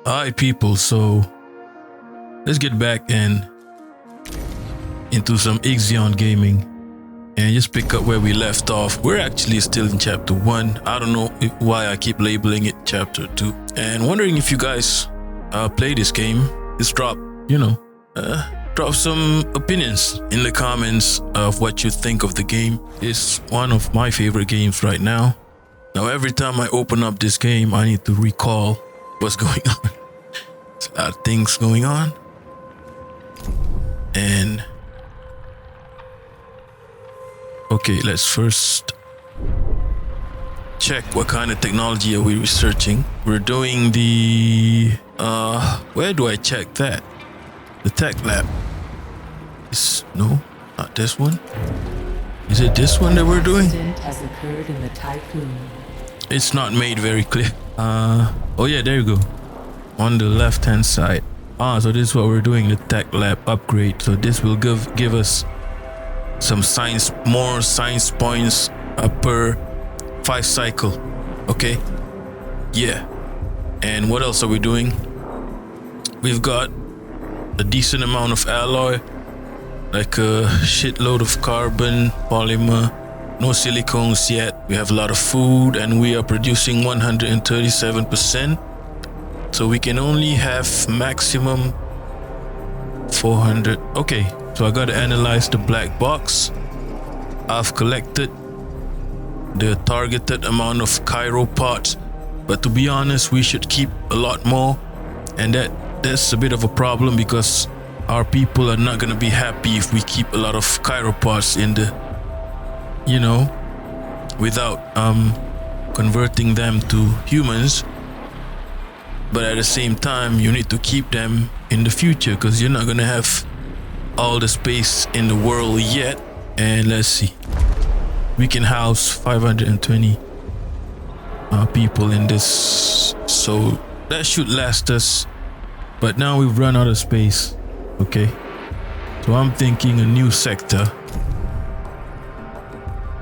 Alright people, so let's get back and into some IXION gaming and just pick up where we left off. We're actually still in chapter 1. I don't know why I keep labeling it chapter 2. And wondering if you guys play this game. Just drop some opinions in the comments of what you think of the game. It's one of my favorite games right now. Now every time I open up this game, I need to recall what's going on. There's a lot of things going on. And okay, let's first check what kind of technology are we researching. We're doing the where do I check that? The tech lab. No, not this one. Is it this one that we're doing? Accident has occurred in the typhoon. It's not made very clear. Oh yeah, there you go. On the left hand side. So this is what we're doing, the tech lab upgrade. So this will give us some more science points per 5 cycle. Okay, yeah. And what else are we doing? We've got a decent amount of alloy, like a shitload of carbon, polymer, no silicones yet. We have a lot of food and we are producing 137%. So we can only have maximum 400. Okay, so I gotta analyze the black box. I've collected the targeted amount of Cairo parts, but to be honest, we should keep a lot more, and that's a bit of a problem because our people are not gonna be happy if we keep a lot of Cairo parts in the, without converting them to humans. But at the same time, you need to keep them in the future because you're not gonna have all the space in the world yet. And let's see, we can house 520 people in this, so that should last us. But now we've run out of space. Okay, so I'm thinking a new sector.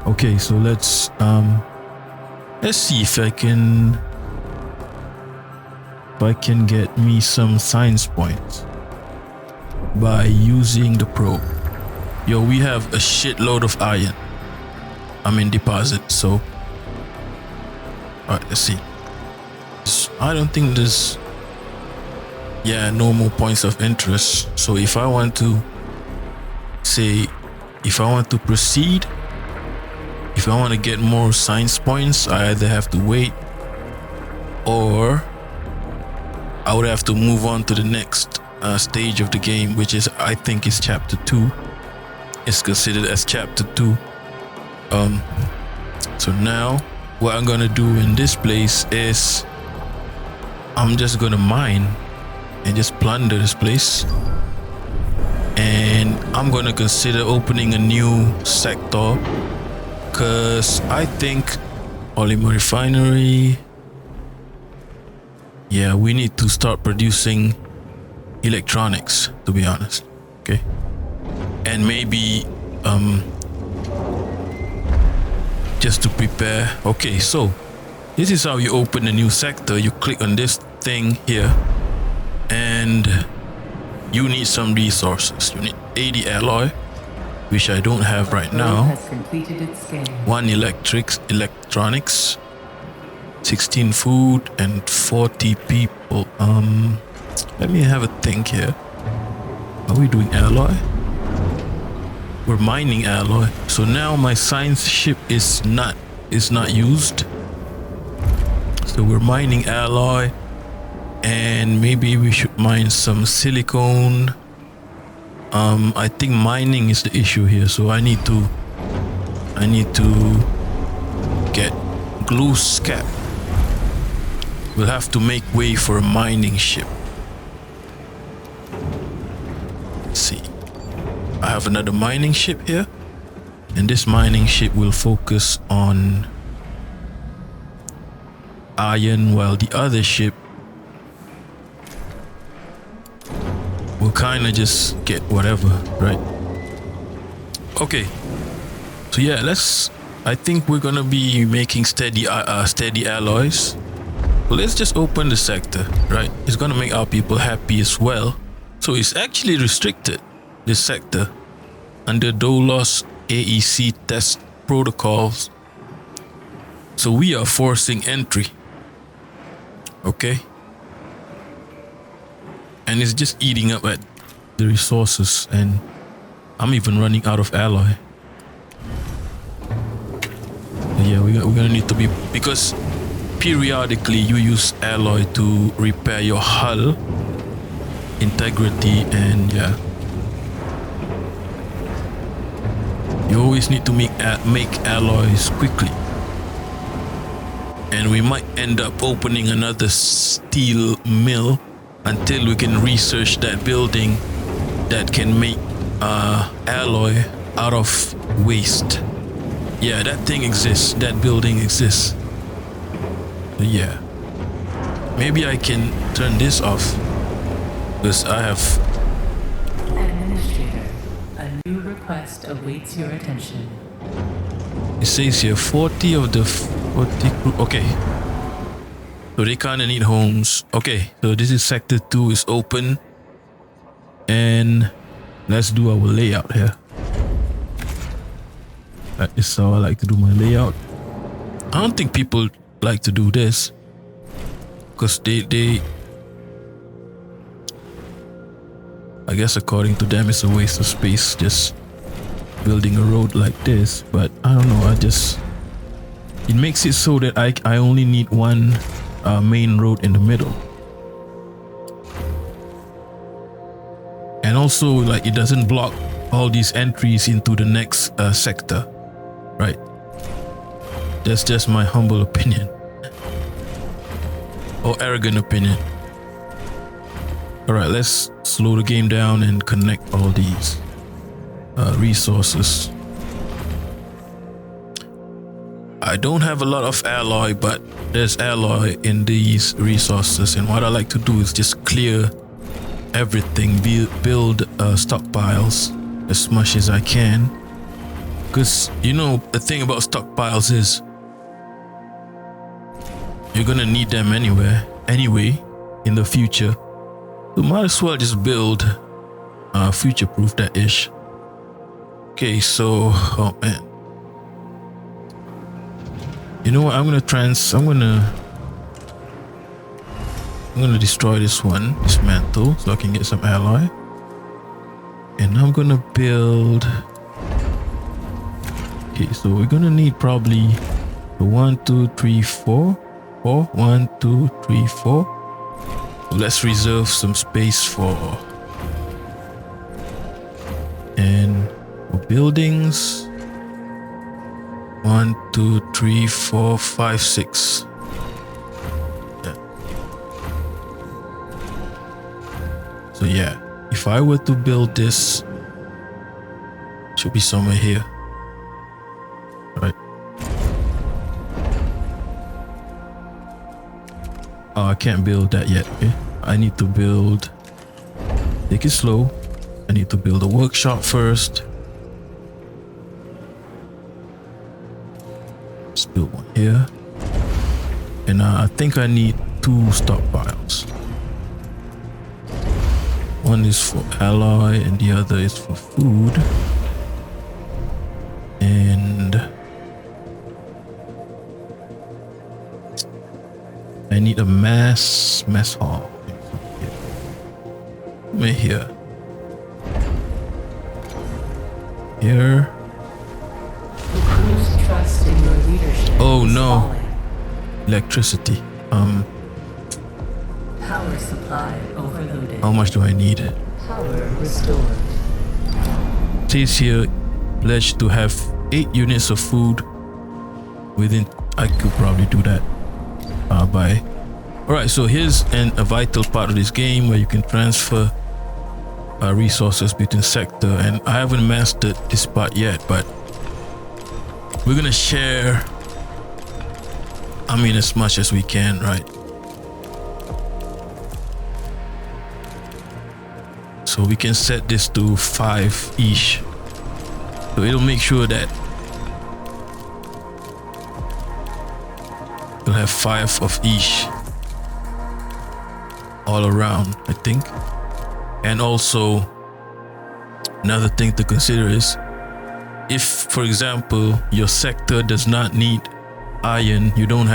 Okay, so let's see if I can get me some science points by using the probe. Yo, we have a shitload of iron. I'm in deposit, so alright, let's see. I don't think there's no more points of interest. So if I want to proceed, if I want to get more science points, I either have to wait or I would have to move on to the next stage of the game, which is, I think, is chapter 2. It's considered as chapter 2. So now what I'm gonna do in this place is I'm just gonna mine and just plunder this place, and I'm gonna consider opening a new sector because I think polymer refinery, we need to start producing electronics, to be honest. Okay, and maybe just to prepare. Okay, so this is how you open a new sector. You click on this thing here and you need some resources. You need 80 alloy, which I don't have right now. 1 electronics, 16 food, and 40 people. Let me have a think here. Are we doing alloy? We're mining alloy. So now my science ship is not used. So we're mining alloy, and maybe we should mine some silicone. I think mining is the issue here, so I need to get glue scap. We'll have to make way for a mining ship. Let's see, I have another mining ship here, and this mining ship will focus on iron, while the other ship will kind of just get whatever, right? Okay, so yeah, I think we're gonna be making steady alloys. So let's just open the sector, right? It's gonna make our people happy as well. So it's actually restricted, this sector, under DOLOS AEC test protocols. So we are forcing entry. Okay. And it's just eating up at the resources, and I'm even running out of alloy. Yeah, we're gonna need to be, because periodically you use alloy to repair your hull integrity, and yeah, you always need to make alloys quickly. And we might end up opening another steel mill until we can research that building that can make alloy out of waste. Yeah, that thing exists. That building exists. Yeah. Maybe I can turn this off, because I have... Administrator, a new request awaits your attention. It says here 40 of the 40 crew. Okay. So they kind of need homes. Okay, so this is sector 2 is open. And let's do our layout here. That is how I like to do my layout. I don't think people like to do this, because they I guess according to them it's a waste of space just building a road like this. But I don't know, it makes it so that I only need one main road in the middle, and also like it doesn't block all these entries into the next sector, right? That's just my humble opinion, or arrogant opinion. All right, let's slow the game down and connect all these resources. I don't have a lot of alloy, but there's alloy in these resources, and what I like to do is just clear everything, build stockpiles as much as I can, because you know the thing about stockpiles is you're gonna need them anyway in the future. So might as well just build future-proof that ish. Okay, so oh man, you know what? I'm gonna destroy this one, dismantle, so I can get some alloy, and I'm gonna build. Okay, so we're gonna need probably 1, 2, 3, 4. 1, 2, 3, 4. Let's reserve some space for buildings. 1, 2, 3, 4, 5, 6. Yeah. So yeah, if I were to build this, it should be somewhere here, right? Oh, I can't build that yet. Okay? I need to build. Take it slow. I need to build a workshop first. Let's build one here. And I think I need 2 stockpiles. One is for alloy and the other is for food. And I need a mess hall. Here. Here. Trust in your leadership. Oh no. Electricity. Power supply overloaded. How much do I need? Power restored. It says here, pledge to have 8 units of food within. I could probably do that by. Alright, so here's a vital part of this game where you can transfer resources between sector, and I haven't mastered this part yet, but we're gonna share, I mean, as much as we can, right? So we can set this to 5 each, so it'll make sure that we'll have 5 of each all around, I think. And also another thing to consider is if, for example, your sector does not need iron, you don't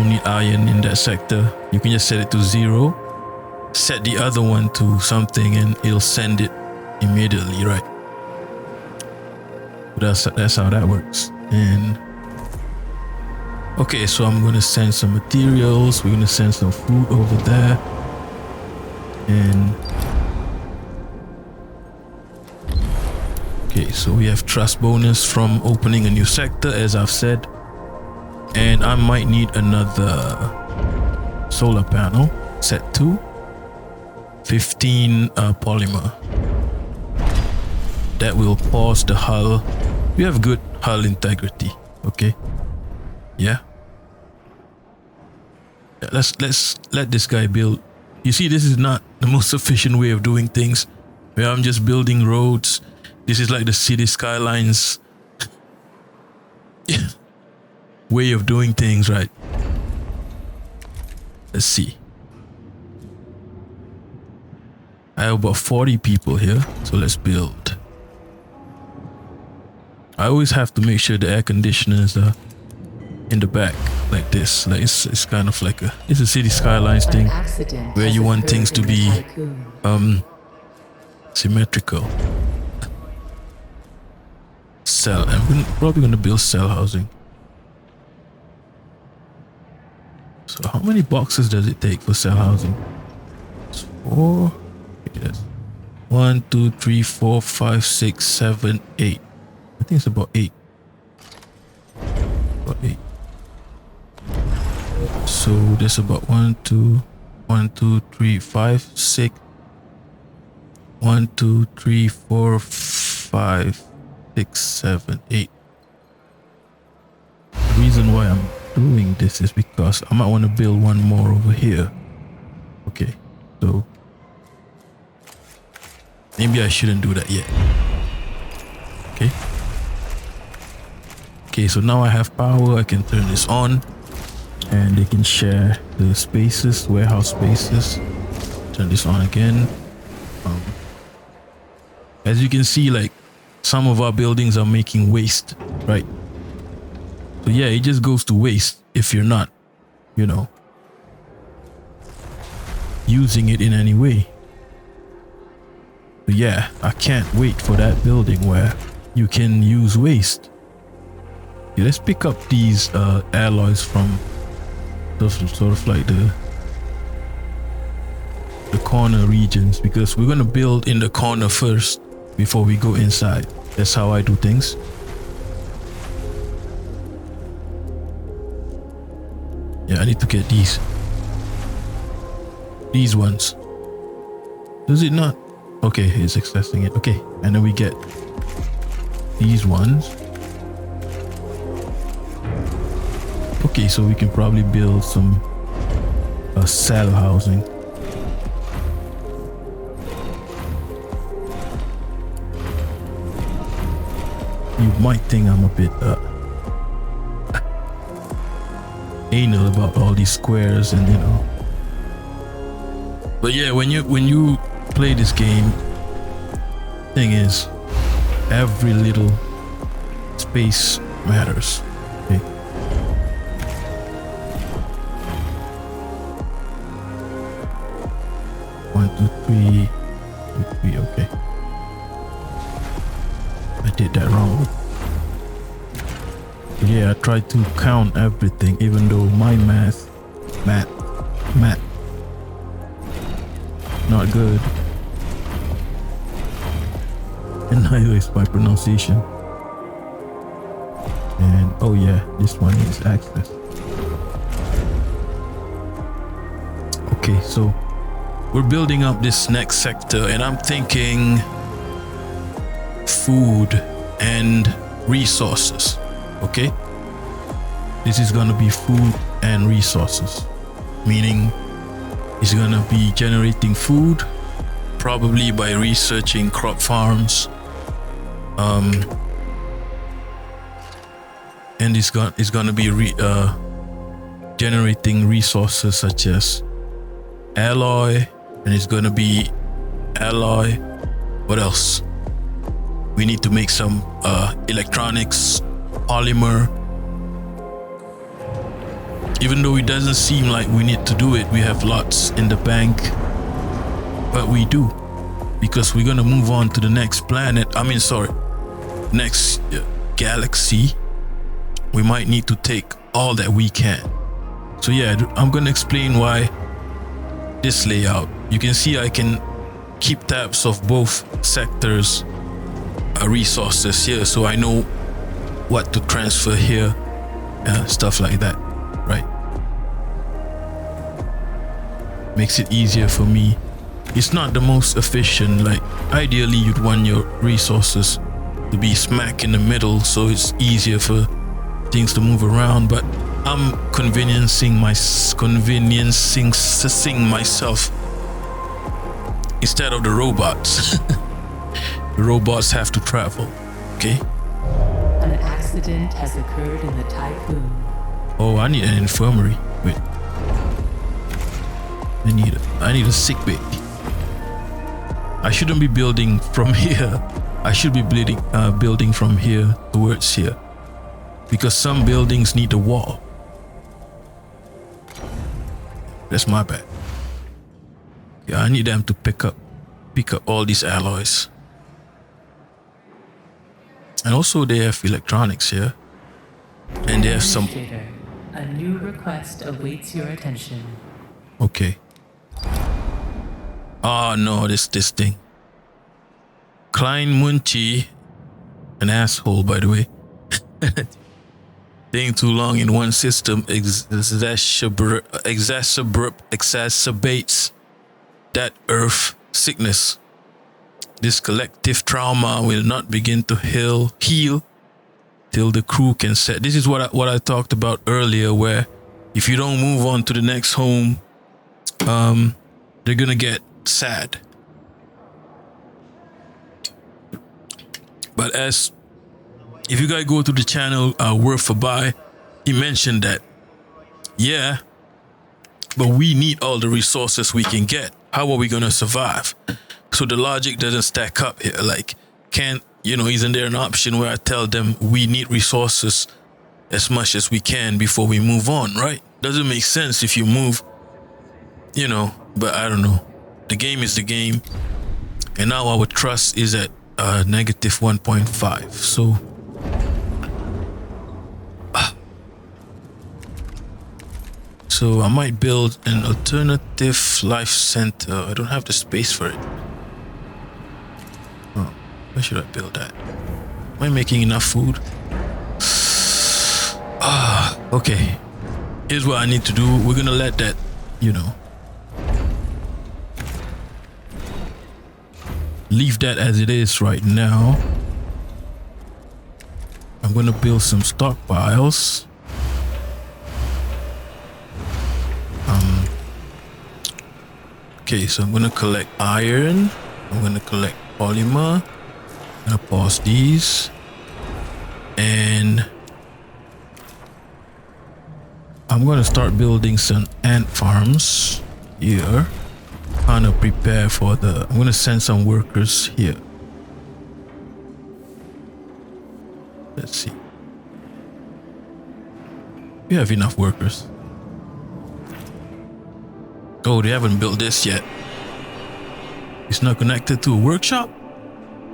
need iron in that sector, you can just set it to 0, set the other one to something, and it'll send it immediately, right? That's how that works. And okay, so I'm gonna send some materials. We're gonna send some food over there. And okay, so we have trust bonus from opening a new sector, as I've said. And I might need another solar panel, set 2, 15 polymer. That will pause the hull. We have good hull integrity, okay? Yeah. Let's let this guy build. You see, this is not the most efficient way of doing things, where I'm just building roads. This is like the city skylines way of doing things, right? Let's see. I have about 40 people here, so let's build. I always have to make sure the air conditioners are in the back like this. Like it's kind of like it's a city skylines thing where you want things to be symmetrical. Cell. I'm probably gonna build cell housing. So how many boxes does it take for cell housing? It's 4. Yes. 1, 2, 3, 4, 5, 6, 7, 8. I think it's about 8. About 8. So there's about 1, 2, 3, 5, 6. 1, 2, 3, 4, 5, 6, 7, 8. The reason why I'm doing this is because I might want to build one more over here. Okay, so maybe I shouldn't do that yet. Okay. Okay, so now I have power. I can turn this on and they can share the spaces, warehouse spaces. Turn this on again. As you can see, like some of our buildings are making waste, right? So yeah, it just goes to waste if you're not, you know, using it in any way. But yeah, I can't wait for that building where you can use waste. Yeah, let's pick up these alloys from sort of like the corner regions, because we're gonna build in the corner first before we go inside. That's how I do things. Yeah, I need to get these ones. Does it not? Okay, it's accessing it. Okay, and then we get these ones. Okay, so we can probably build some cell housing. You might think I'm a bit anal about all these squares, and you know. But yeah, when you play this game, thing is, every little space matters. Okay. One, two, three. Okay. I did that wrong. But yeah, I tried to count everything, even though my math, not good. And neither is my pronunciation. And oh yeah, this one needs access. Okay, so we're building up this next sector, and I'm thinking food and resources. Okay, this is gonna be food and resources, meaning it's gonna be generating food, probably by researching crop farms, and it's gonna be generating resources such as alloy, and it's gonna be alloy. What else? We need to make some electronics, polymer. Even though it doesn't seem like we need to do it, we have lots in the bank, but we do, because we're gonna move on to the next planet. I mean, sorry, next galaxy. We might need to take all that we can. So yeah, I'm gonna explain why this layout. You can see I can keep tabs of both sectors resources here, so I know what to transfer here, stuff like that, right? Makes it easier for me. It's not the most efficient. Like, ideally you'd want your resources to be smack in the middle so it's easier for things to move around, but I'm conveniencing myself instead of the robots. The robots have to travel. Okay. An accident has occurred in the typhoon. Oh, I need an infirmary. Wait. I need a sick bay. I shouldn't be building from here. I should be building from here towards here, because some buildings need a wall. That's my bad. Yeah, I need them to pick up all these alloys. And also they have electronics here. And they have some... A new request awaits your attention. Okay. Oh no, this thing. Klein Munchi, an asshole by the way. Staying too long in one system exacerbates that earth sickness. This collective trauma will not begin to heal till the crew can set. This is what I talked about earlier, where if you don't move on to the next home, they're gonna get sad. But if you guys go to the channel Worth a Buy, he mentioned that, yeah, but we need all the resources we can get. How are we gonna survive? So the logic doesn't stack up here. Like, isn't there an option where I tell them we need resources as much as we can before we move on, right? Doesn't make sense if you move, but I don't know. The game is the game. And now our trust is at negative 1.5. So I might build an alternative life center. I don't have the space for it. Oh, where should I build that? Am I making enough food? Okay. Here's what I need to do. We're gonna let that, leave that as it is right now. I'm gonna build some stockpiles. Okay, so I'm gonna collect iron. I'm gonna collect polymer. I'm gonna pause these. And I'm gonna start building some ant farms here. Kind of prepare for I'm gonna send some workers here. Let's see. We have enough workers. Oh, they haven't built this yet. It's not connected to a workshop?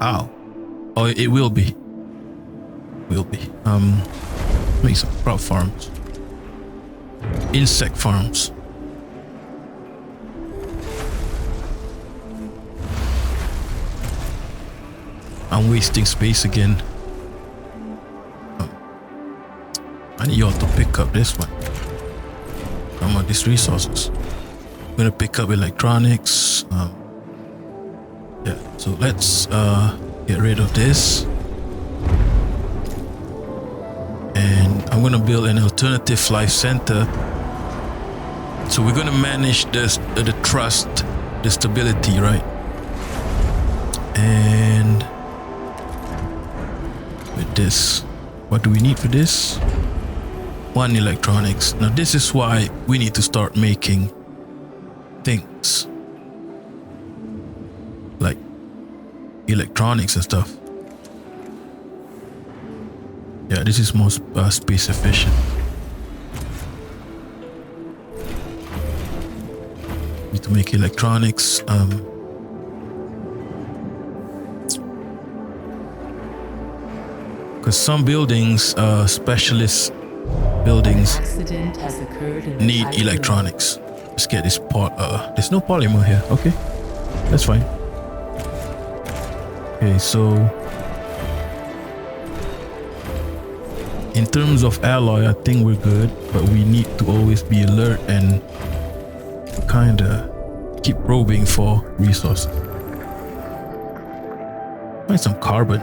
How? Oh, it will be. Make some crop farms. Insect farms. I'm wasting space again. I need y'all to pick up this one. Come on, these resources. I'm gonna pick up electronics. Yeah, so let's get rid of this. And I'm gonna build an alternative life center. So we're gonna manage the trust, the stability, right? And with this, what do we need for this? One electronics. Now this is why we need to start making things like electronics and stuff. Yeah, this is more space efficient. Need to make electronics. Because some buildings, specialist buildings, Accident has occurred in the need tycoon. electronics. Let's get this part. There's no polymer here. Okay, that's fine. Okay, so in terms of alloy, I think we're good, but we need to always be alert and kind of keep probing for resources. Find some carbon.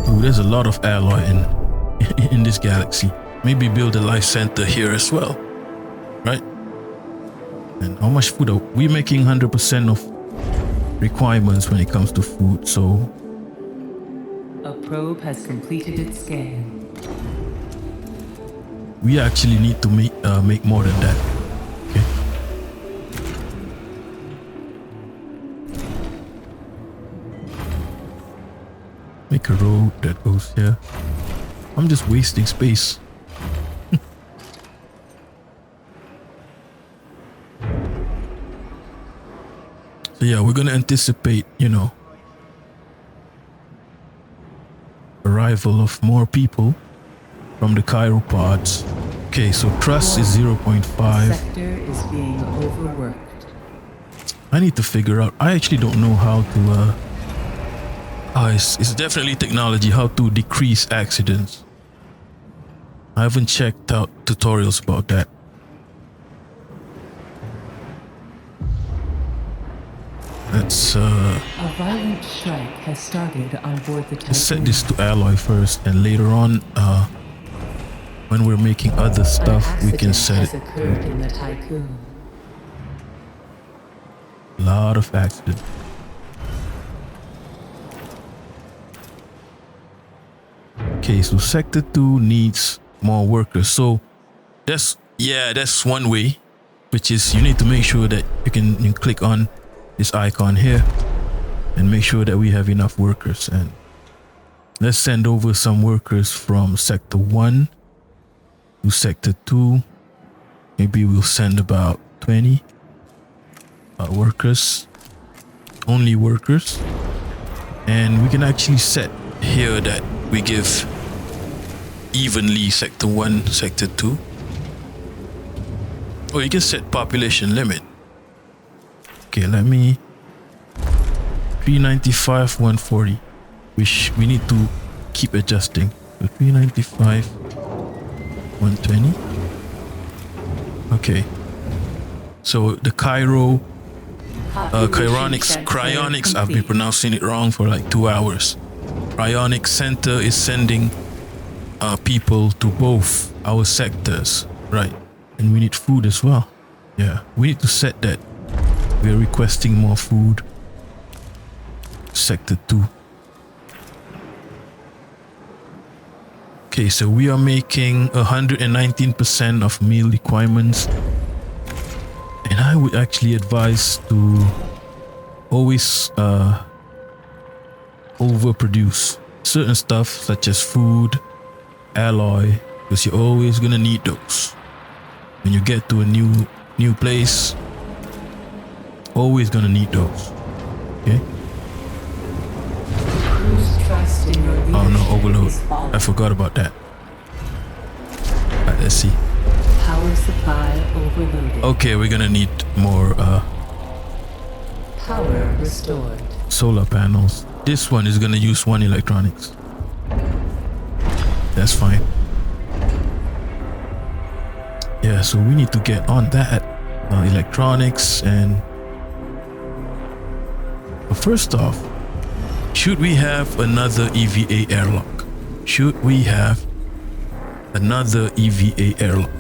Ooh, there's a lot of alloy in this galaxy. Maybe build a life center here as well, right? And how much food are we making? 100% of requirements when it comes to food. So A probe has completed its scan. we actually need to make more than that. Okay. Make a road that goes here. I'm just wasting space. So yeah, we're gonna anticipate, you know, arrival of more people from the chiropods. Okay, so trust is 0.5. Sector is being overworked. I need to figure out. I actually don't know how to. It's definitely technology. How to decrease accidents. I haven't checked out tutorials about that. Let's A violent strike has started on board the let's set tycoon. this to alloy first, and later on, when we're making other stuff, we can set Has it. occurred in the tycoon. A lot of accidents. Okay, so sector 2 needs more workers. So that's one way, which is you need to make sure that you click on this icon here and make sure that we have enough workers. And let's send over some workers from sector 1 to sector 2. Maybe we'll send about 20 workers, only workers. And we can actually set here that we give evenly sector 1, sector 2. Or you can set population limit. Okay, let me 395, 140. Which we need to keep adjusting. So 395, 120. Okay. So the cryonics, I've been pronouncing it wrong for like 2 hours. Cryonic center is sending people to both our sectors, right? And we need food as well. Yeah, we need to set that. We're requesting more food. Sector 2. Okay, so we are making 119% of meal requirements. And I would actually advise to always overproduce certain stuff such as food, alloy, because you're always gonna need those. When you get to a new place, always gonna need those. Okay? Oh no, overload. I forgot about that. Alright, let's see. Power supply overloaded. Okay, we're gonna need more Power restored. solar panels. This one is gonna use 1 electronics. That's fine. Yeah, so we need to get on that electronics. And but first off, should we have another EVA airlock? Should we have another EVA airlock?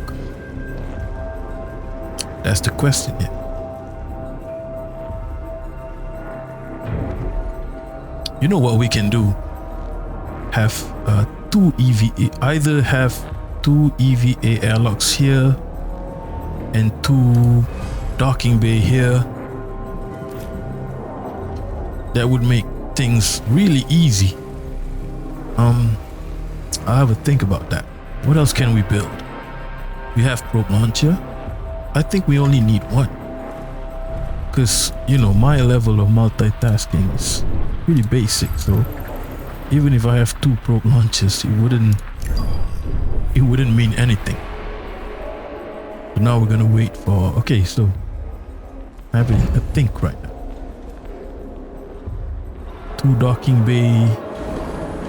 That's the question here. You know what we can do? Have 2 EVA, either have 2 EVA airlocks here and 2 docking bay here. That would make things really easy. I'll have a think about that. What else can we build? We have probe launcher. I think we only need 1. Because, you know, my level of multitasking is really basic. So even if I have 2 probe launchers, it wouldn't mean anything. But now we're gonna wait for, okay, so I'm having a think right now. 2 docking bay,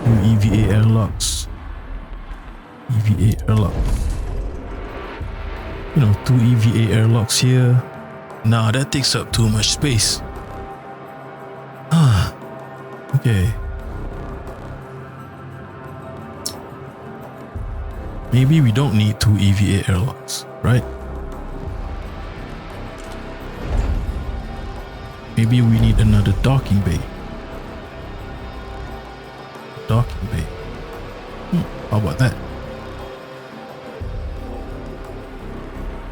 2 EVA airlocks. EVA airlocks. You know, 2 EVA airlocks here. Nah, that takes up too much space. Okay. Maybe we don't need 2 EVA airlocks, right? Maybe we need another docking bay. Docking bay. How about that?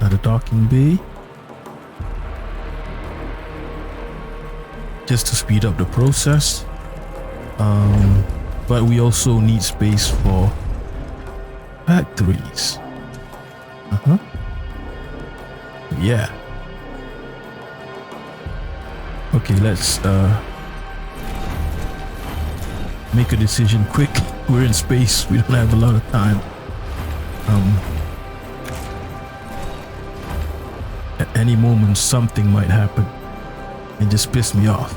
Another docking bay. Just to speed up the process. But we also need space for factories. Yeah. Okay, let's make a decision quick. We're in space. We don't have a lot of time. At any moment, something might happen and just piss me off.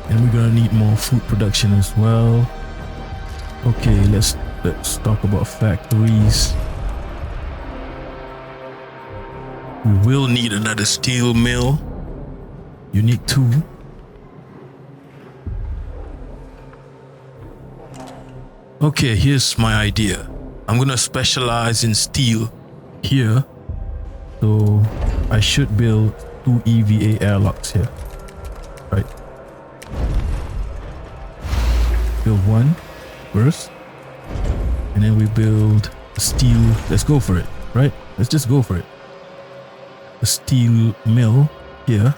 And we're gonna need more food production as well. Okay, let's talk about factories. We will need another steel mill. You need 2. Okay, here's my idea. I'm gonna specialize in steel here. So I should build 2 EVA airlocks here. Right. Build 1 first. And then we build a steel. Let's go for it, right? Let's just go for it. A steel mill here.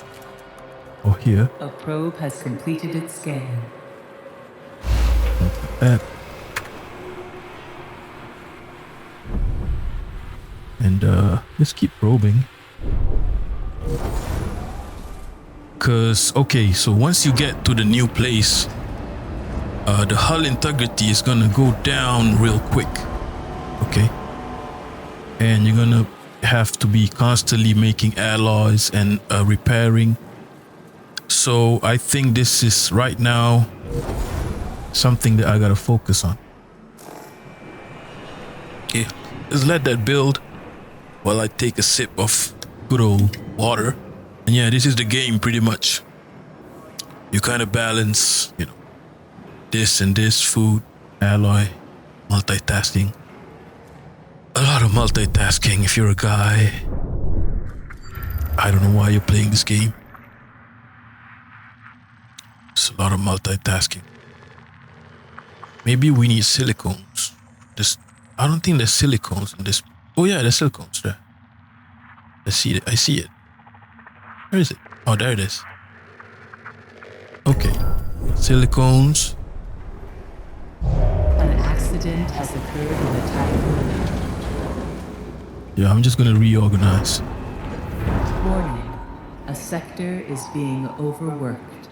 Or here. A probe has completed its scan. Like that. And let's keep probing. Cause okay, so once you get to the new place, the hull integrity is gonna go down real quick. Okay. And you're gonna have to be constantly making alloys and repairing. So I think this is right now something that I gotta focus on. Okay, let's let that build while I take a sip of good old water. And yeah, this is the game pretty much. You kind of balance, you know, this and this, food, alloy, multitasking. A lot of multitasking if you're a guy. I don't know why you're playing this game. It's a lot of multitasking. Maybe we need silicones. I don't think there's silicones in this. Oh yeah, there's silicones there. I see it. I see it. Where is it? Oh, there it is. Okay. Silicones. An accident has occurred in the typhoon. Yeah, I'm just gonna reorganize. Warning. A sector is being overworked.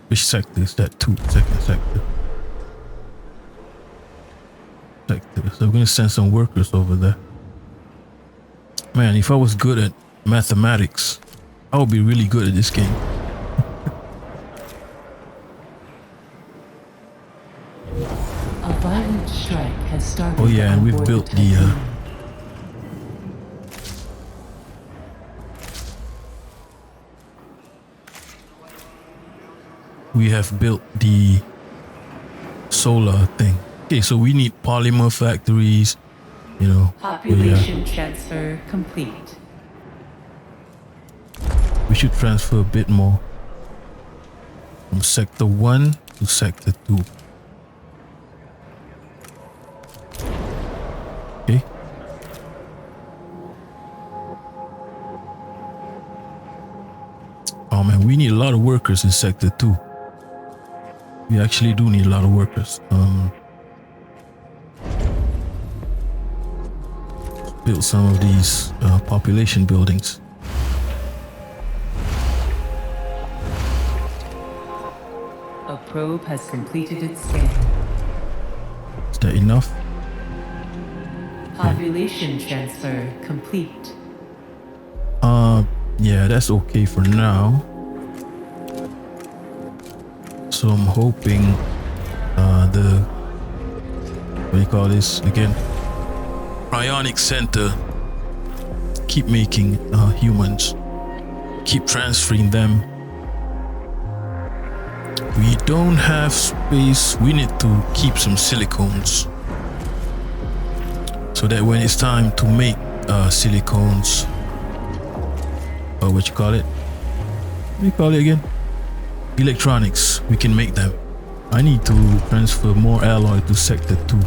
Which sector is that? Second sector. So I'm gonna send some workers over there. Man, if I was good at mathematics, I would be really good at this game. A violent strike has started. Oh yeah, and we've aboard built the typhoon. we have built the solar thing. Okay, so we need polymer factories, you know. Population transfer complete. We should transfer a bit more from sector 1 to sector 2. Okay. Oh man, we need a lot of workers in sector 2. We actually do need a lot of workers. Build some of these population buildings. A probe has completed its scan. Is that enough? Population transfer complete. Yeah, that's okay for now. So I'm hoping the, what do you call this again? Ionic Center keep making humans, keep transferring them. We don't have space. We need to keep some silicones so that when it's time to make silicones, what you call it? What do you call it again? Electronics. We can make them. I need to transfer more alloy to sector 2.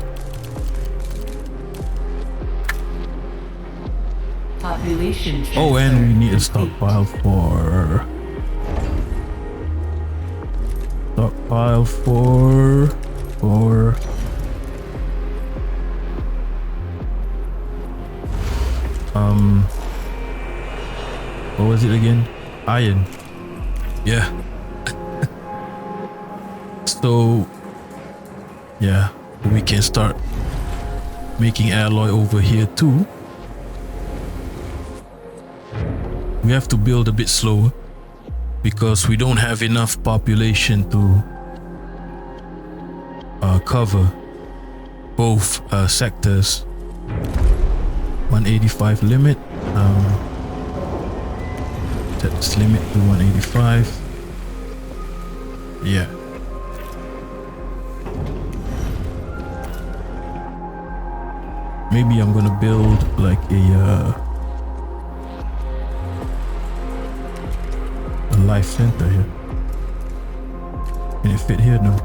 Population transfer. Oh, and we need a stockpile for what was it again? Iron. Yeah. So yeah, we can start making alloy over here too. We have to build a bit slower because we don't have enough population to cover both sectors. 185 limit. Set this limit to 185. Yeah. Maybe I'm gonna build like a life center here. Can it fit here? No.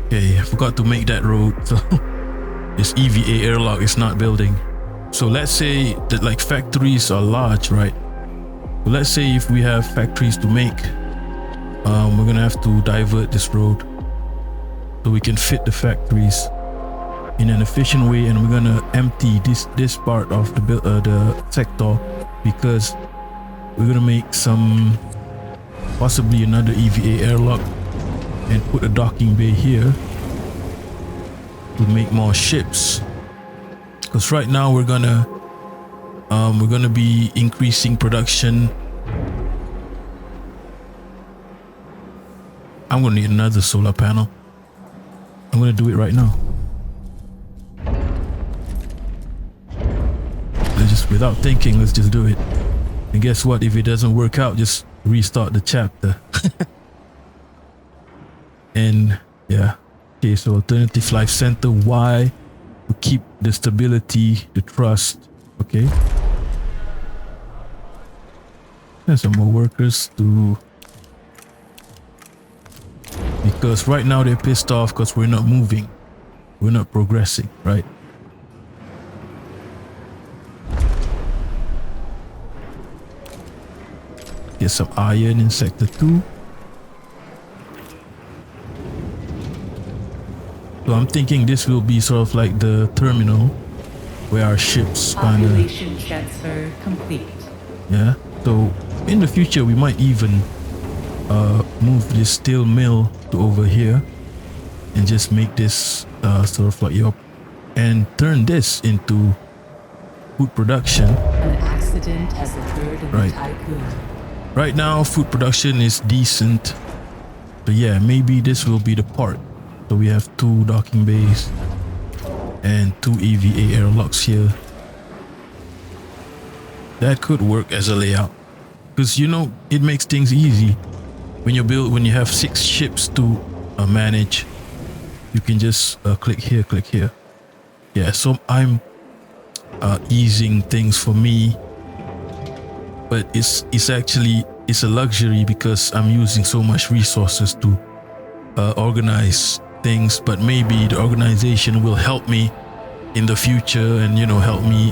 Okay, I forgot to make that road, so this EVA airlock is not building. So let's say that like factories are large, right? So let's say if we have factories to make, we're gonna have to divert this road so we can fit the factories in an efficient way, and we're gonna empty this part of the sector because we're gonna make some, possibly another EVA airlock, and put a docking bay here to make more ships. Because right now we're gonna be increasing production. I'm gonna need another solar panel. I'm gonna do it right now. Let's just, without thinking, let's just do it. And guess what? If it doesn't work out, just restart the chapter. And yeah, okay, so alternative life center. Why? To keep the stability, the trust. Okay, and some more workers to, because right now they're pissed off because we're not moving, we're not progressing, right? Get some iron in sector 2. So I'm thinking this will be sort of like the terminal where our ships kind of... Population transfer complete. Yeah, so in the future we might even move this steel mill to over here and just make this sort of like and turn this into food production. An accident has occurred in the tycoon. Right now food production is decent, but yeah, maybe this will be the part. So we have 2 docking bays and 2 EVA airlocks here. That could work as a layout, because you know it makes things easy when you have 6 ships to manage. You can just click here. Yeah, so I'm easing things for me, but it's actually a luxury because I'm using so much resources to organize things, but maybe the organization will help me in the future and, help me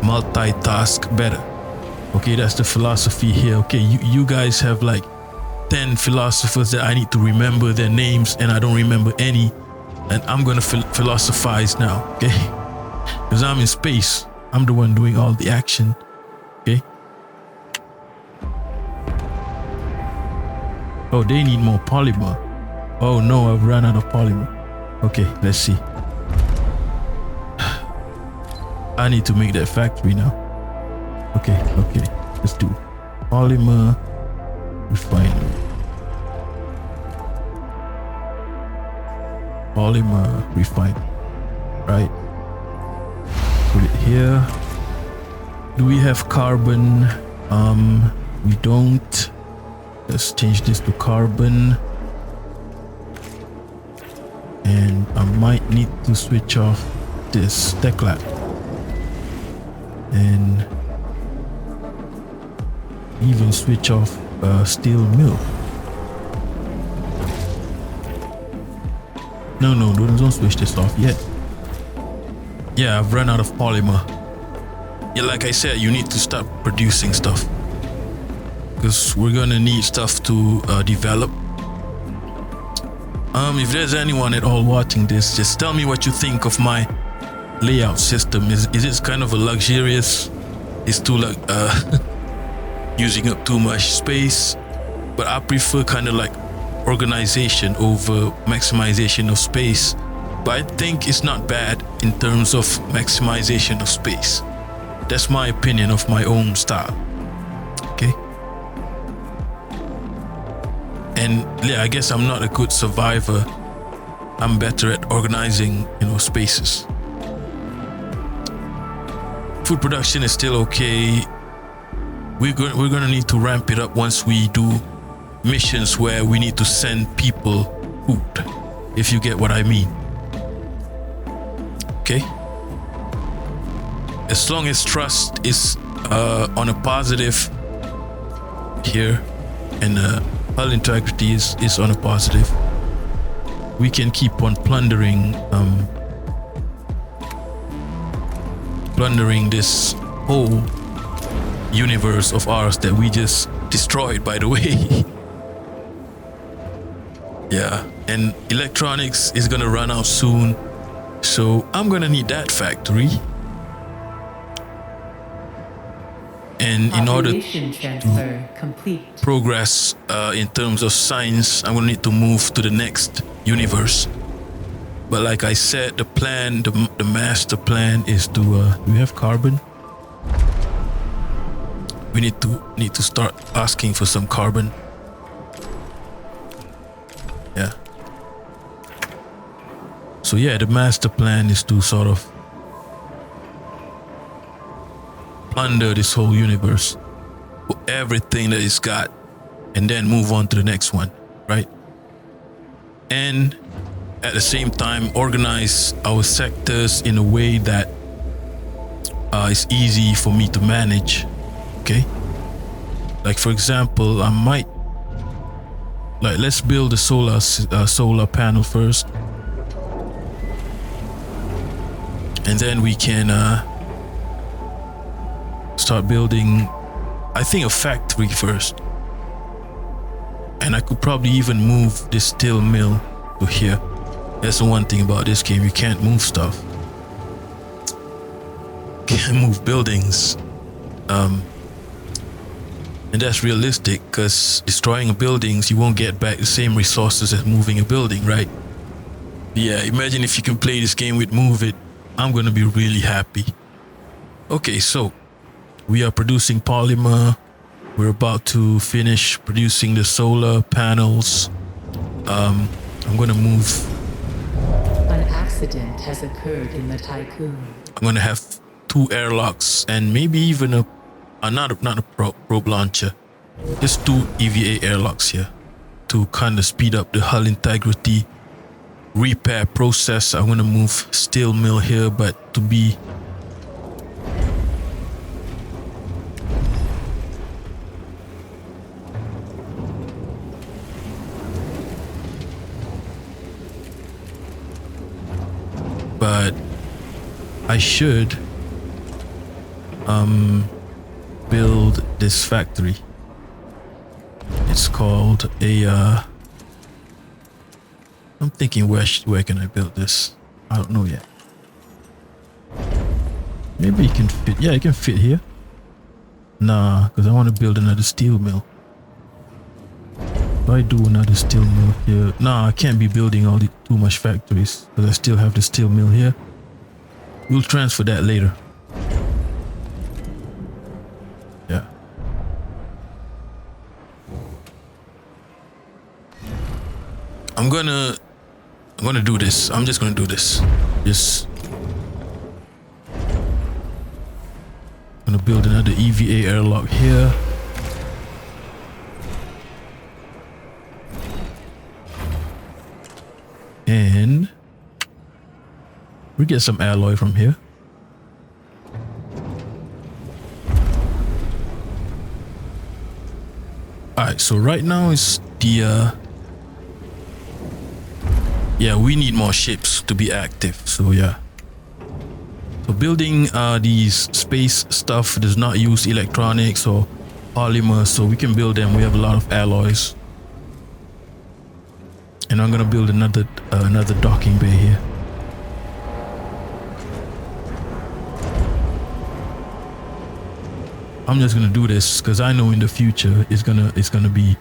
multitask better. Okay, that's the philosophy here. Okay, you guys have like 10 philosophers that I need to remember their names, and I don't remember any, and I'm gonna philosophize now, okay? Because I'm in space. I'm the one doing all the action, okay? Oh, they need more polymer. Oh no, I've run out of polymer. Okay, let's see. I need to make that factory now. Okay, let's do polymer refinery. Polymer refinery, right? Put it here. Do we have carbon? We don't. Let's change this to carbon. And I might need to switch off this tech lab. And even switch off steel mill. No, don't switch this off yet. Yeah, I've run out of polymer. Yeah, like I said, you need to start producing stuff, because we're gonna need stuff to develop. If there's anyone at all watching this, just tell me what you think of my layout system. Is it kind of a luxurious? It's too like using up too much space, but I prefer kind of like organization over maximization of space. But I think it's not bad in terms of maximization of space. That's my opinion of my own style. Okay. And yeah, I guess I'm not a good survivor. I'm better at organizing, spaces. Food production is still okay. We're gonna need to ramp it up once we do missions where we need to send people food, if you get what I mean. Okay. As long as trust is on a positive here, and hull integrity is on a positive, we can keep on plundering this whole universe of ours that we just destroyed, by the way. Yeah, and electronics is gonna run out soon, so I'm gonna need that factory. And in order to progress in terms of science, I'm gonna need to move to the next universe. But like I said, the plan, the master plan is to do we have carbon? We need to start asking for some carbon. Yeah. So yeah, the master plan is to sort of plunder this whole universe for everything that it's got, and then move on to the next one, right? And at the same time, organize our sectors in a way that is easy for me to manage. Okay. Like for example, I might let's build a solar panel first, and then we can start building, I think, a factory first. And I could probably even move this steel mill to here. That's the one thing about this game, you can't move stuff. Can't move buildings. And that's realistic, because destroying buildings, you won't get back the same resources as moving a building, right? Yeah, imagine if you can play this game with Move It. I'm gonna be really happy. Okay, so we are producing polymer. We're about to finish producing the solar panels. I'm gonna move. An accident has occurred in the Tycoon. I'm gonna have 2 airlocks and maybe even not a probe launcher. Just 2 EVA airlocks here to kind of speed up the hull integrity repair process. I'm gonna move steel mill here, but to be but I should build this factory. It's called a I'm thinking where can I build this? I don't know yet. Maybe it can fit. Yeah, it can fit here. Nah, because I want to build another steel mill. If I do another steel mill here, nah, I can't be building all the too much factories because I still have the steel mill here. We'll transfer that later. Yeah. I'm gonna do this. I'm just gonna do this. Gonna build another EVA airlock here. And we get some alloy from here. Alright, so right now is the yeah, we need more ships to be active. So yeah. So building these space stuff does not use electronics or polymers, so we can build them. We have a lot of alloys. And I'm gonna build another docking bay here. I'm just gonna do this because I know in the future it's gonna be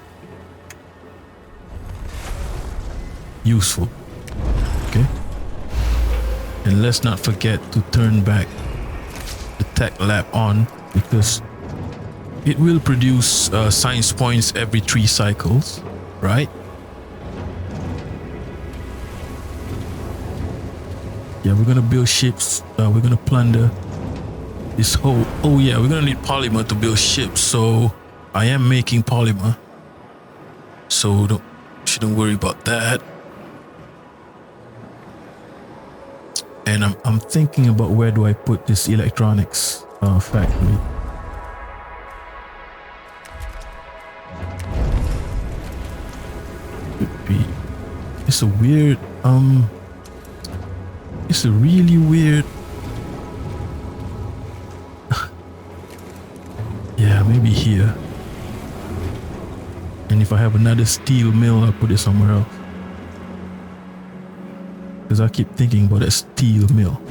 useful. Okay. And let's not forget to turn back the tech lab on because it will produce science points every 3 cycles, right? Yeah, we're gonna build ships. We're gonna plunder this whole. Oh yeah, we're gonna need polymer to build ships. So I am making polymer. So shouldn't worry about that. And I'm thinking about where do I put this electronics factory. Could be. It's a weird it's a really weird. Yeah, maybe here. And if I have another steel mill, I'll put it somewhere else. Because I keep thinking about that steel mill.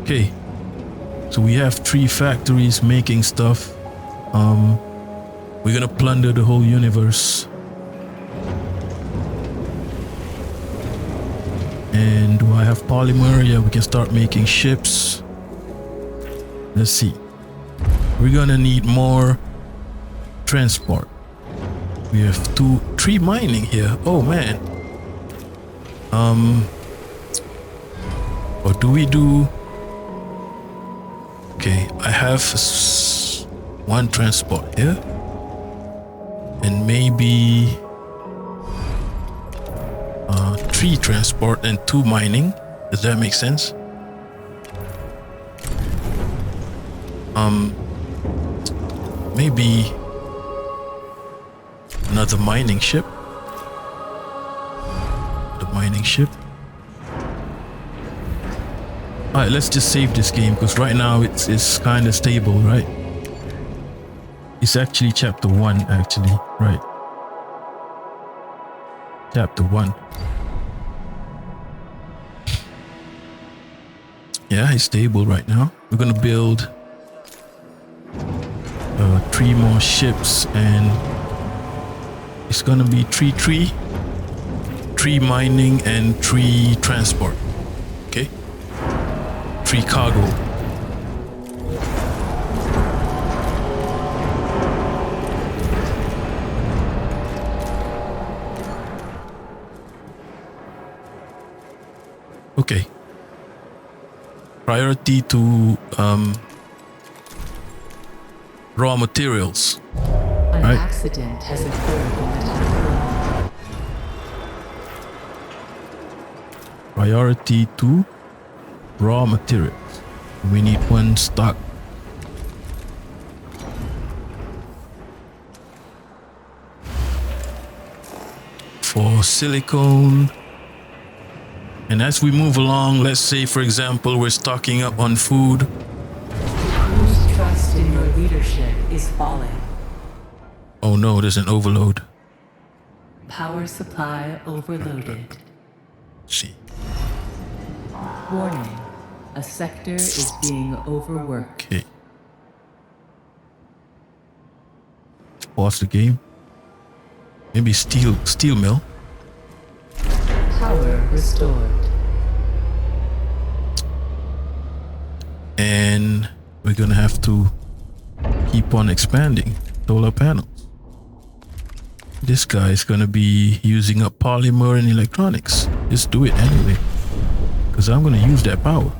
Okay. So we have 3 factories making stuff. We're gonna plunder the whole universe. And do I have polymer? Yeah, we can start making ships. Let's see. We're gonna need more transport. We have 3 mining here. Oh man. What do we do? Okay, I have 1 transport here. And maybe 3 transport and 2 mining. Does that make sense? Maybe another mining ship. The mining ship. Alright, let's just save this game because right now it's kind of stable, right? It's actually chapter 1 actually, right? Chapter 1. Yeah, it's stable right now. We're gonna build 3 more ships and it's gonna be 3 mining and 3 transport. Okay, 3 cargo. Okay. Priority to raw materials. An right? accident has occurred in the town. Priority to raw materials. We need 1 stock. for silicone. And as we move along, let's say, for example, we're stocking up on food. Whose trust in your leadership is falling? Oh no, there's an overload. Power supply overloaded. Let's see. Warning. A sector is being overworked. Okay. Pause the game. Maybe steel mill. Power restored. And we're gonna have to keep on expanding solar panels. This guy is gonna be using up polymer and electronics. Just do it anyway, because I'm gonna use that power.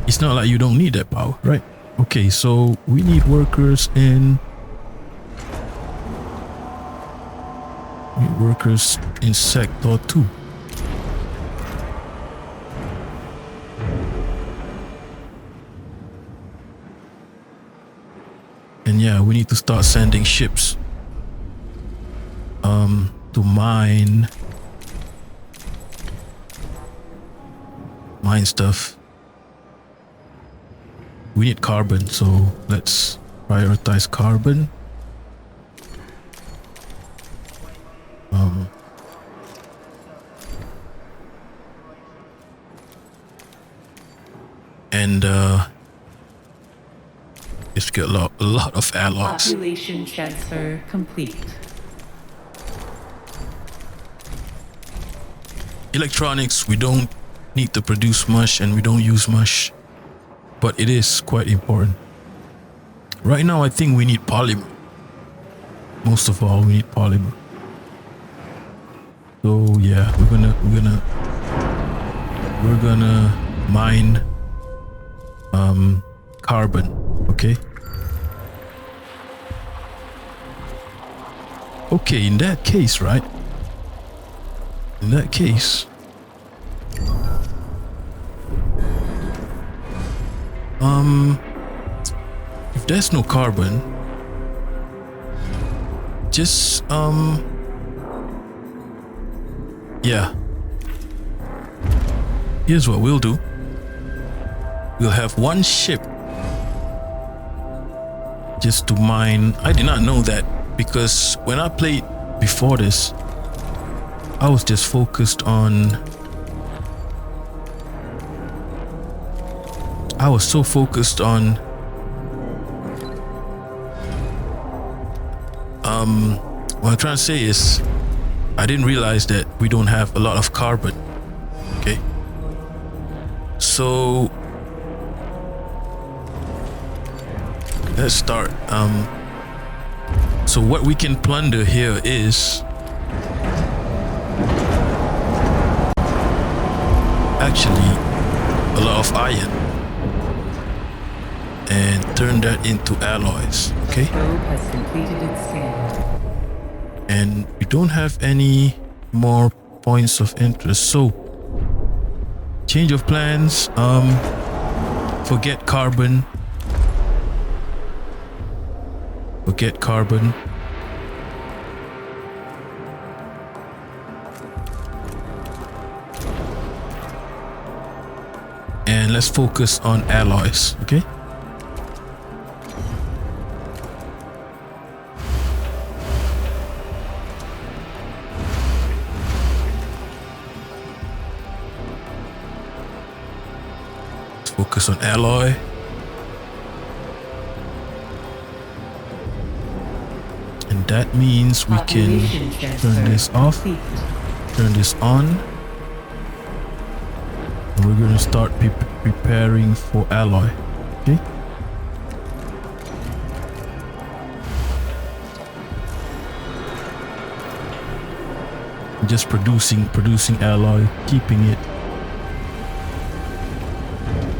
It's not like you don't need that power, right? Okay, so we need workers in sector 2. And yeah, we need to start sending ships to mine stuff. We need carbon, so let's prioritize carbon. And just get a lot of alloys. Population transfer complete. Electronics, we don't need to produce much and we don't use much, but it is quite important. Right now, I think we need polymer. Most of all, we need polymer. So yeah, we're gonna mine carbon. Okay. Okay, in that case, right? In that case, if there's no carbon, just yeah, here's what we'll do. We'll have one ship just to mine. I did not know that, because when I played before this, I was just focused on, I was so focused on what I'm trying to say is I didn't realize that we don't have a lot of carbon. Okay, so let's start. So what we can plunder here is actually a lot of iron, and turn that into alloys. Okay, Probe has completed its scan. and we don't have any more points of interest, so change of plans. Forget carbon. Forget carbon. And let's focus on alloys, okay? Let's focus on alloy. And that means we can turn this off, turn this on. And we're going to start preparing for alloy. Okay. Just producing alloy, keeping it.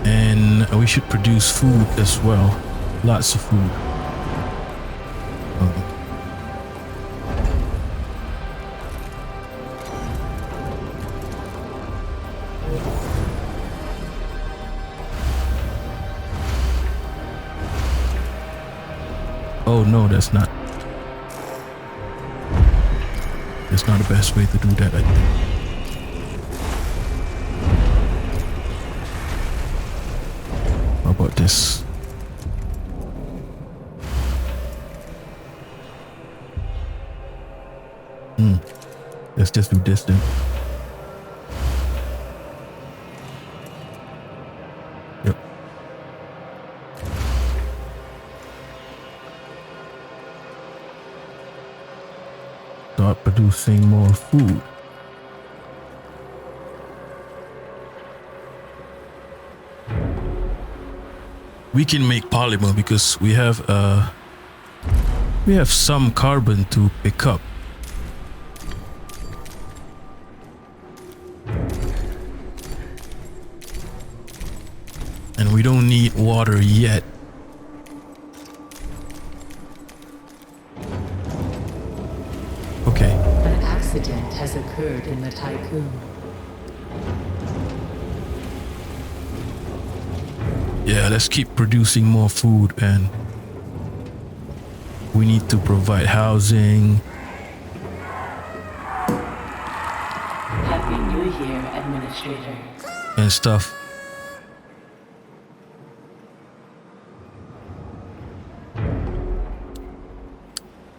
And we should produce food as well. Lots of food. Oh no, that's not. It's not the best way to do that, I think. How about this? Let's just do this then. Yep. Start producing more food. We can make polymer because we have some carbon to pick up. And we don't need water yet. Okay. An accident has occurred in the Tycoon. Yeah, let's keep producing more food, and we need to provide housing. Happy New Year, Administrator. And stuff.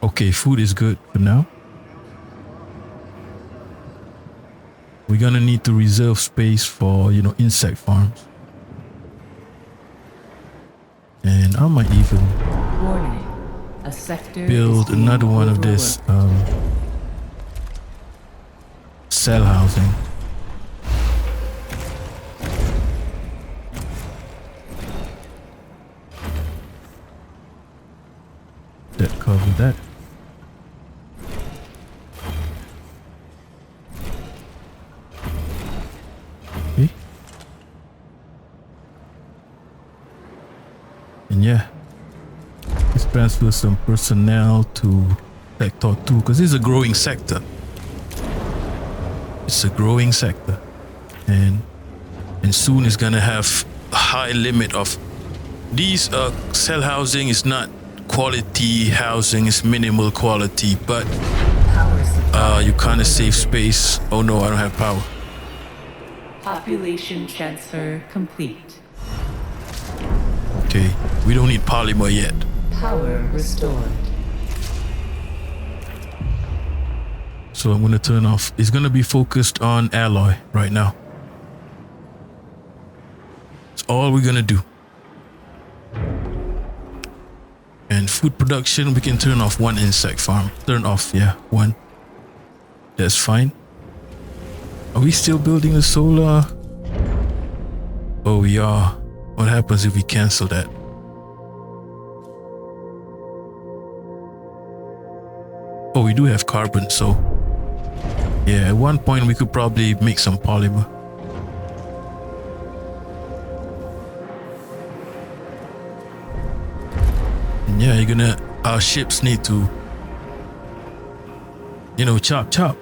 Okay, food is good for now. We're gonna need to reserve space for, insect farms. And I might even Warning. A sector build is being another one of this cell housing. That covered that. Okay. And yeah, let's transfer some personnel to sector 2 because it's a growing sector. It's a growing sector, and soon it's gonna have a high limit of these. Cell housing is not quality housing; it's minimal quality, but you kind of save space. Oh no, I don't have power. Population transfer complete. Okay, we don't need polymer yet. Power restored. So I'm gonna turn off. It's gonna be focused on alloy right now. It's all we're gonna do. And food production, we can turn off one insect farm. Turn off, yeah, one. That's fine. Are we still building the solar? Oh, we are. What happens if we cancel that? Oh, we do have carbon, so yeah, at one point we could probably make some polymer. And yeah, our ships need to, chop.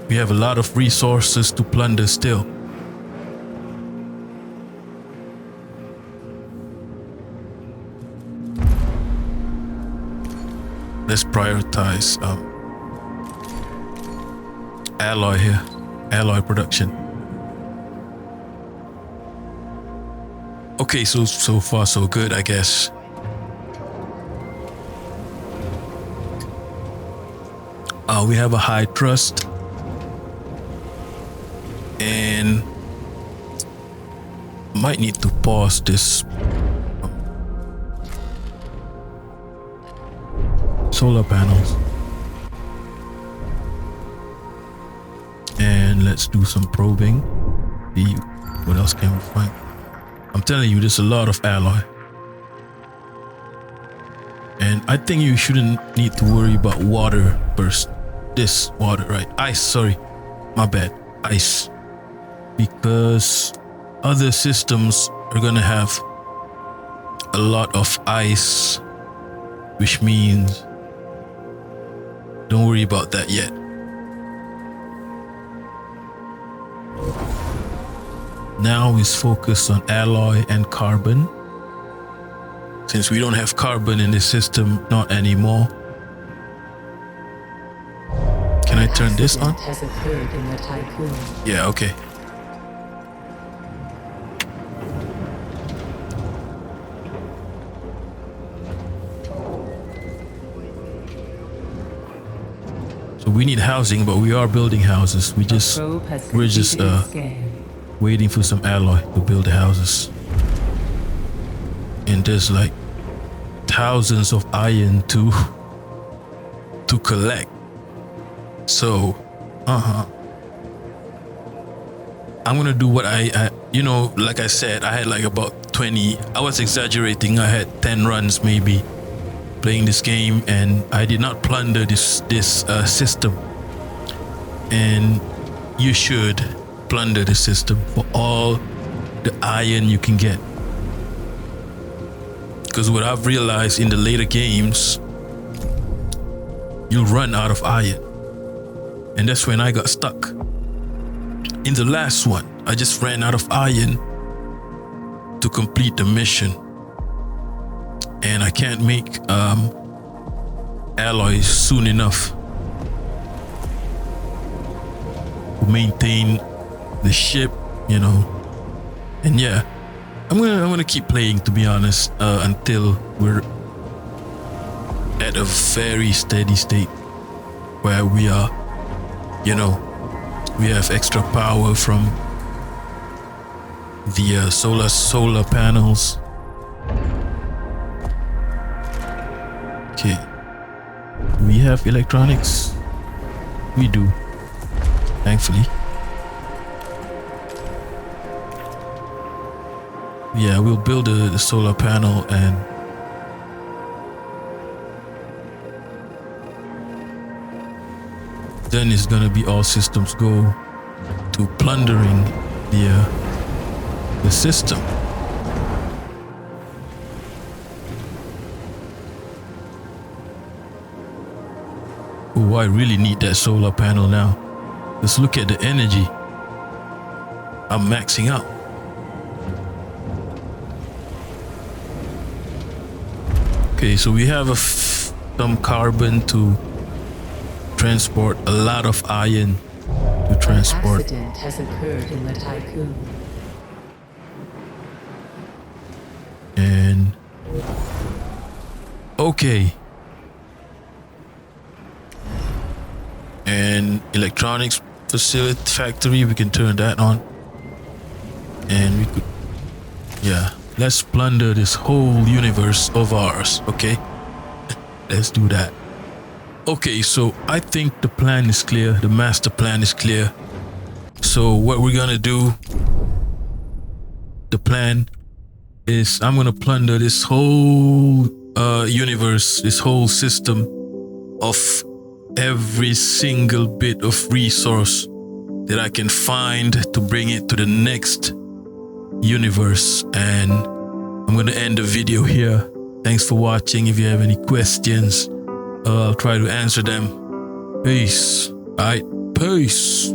We have a lot of resources to plunder still. Let's prioritize alloy here, alloy production. Okay, so far so good, I guess. We have a high trust, and might need to pause this solar panels, and let's do some probing. See what else can we find. I'm telling you, there's a lot of alloy, and I think you shouldn't need to worry about water burst. This water, right? Ice, sorry, my bad, ice, because other systems are gonna have a lot of ice, which means don't worry about that yet. Now is focused on alloy and carbon. since we don't have carbon in this system, not anymore. Can I turn this on? Has occurred in the tycoon. Yeah, okay. So we need housing, but we are building houses. We're just waiting for some alloy to build the houses. And there's like thousands of iron to collect. So, I'm gonna do what I you know, like I said, I had like about 20. I was exaggerating. I had 10 runs maybe playing this game, and I did not plunder this system. And you should plunder the system for all the iron you can get. Because what I've realized in the later games, you'll run out of iron. And that's when I got stuck. In the last one, I just ran out of iron to complete the mission. And I can't make alloys soon enough to maintain the ship, you know. And yeah, I'm gonna keep playing, to be honest, until we're at a very steady state where we are, you know, we have extra power from the solar panels. Okay, we have electronics. We do, thankfully. Yeah, we'll build the solar panel, and then it's gonna be all systems go to plundering the system. Oh, I really need that solar panel now. Let's look at the energy. I'm maxing out. Okay, so we have some carbon to transport a lot of iron to transport. An accident has occurred in the tycoon. And okay. And electronics factory, we can turn that on. And we could, yeah, let's plunder this whole universe of ours, okay? Let's do that. Okay, so I think the plan is clear. The master plan is clear. So what we're gonna do, the plan is I'm gonna plunder this whole universe, this whole system of every single bit of resource that I can find to bring it to the next universe. And I'm gonna end the video here. Thanks for watching. If you have any questions, I'll try to answer them. Peace. Alright, peace.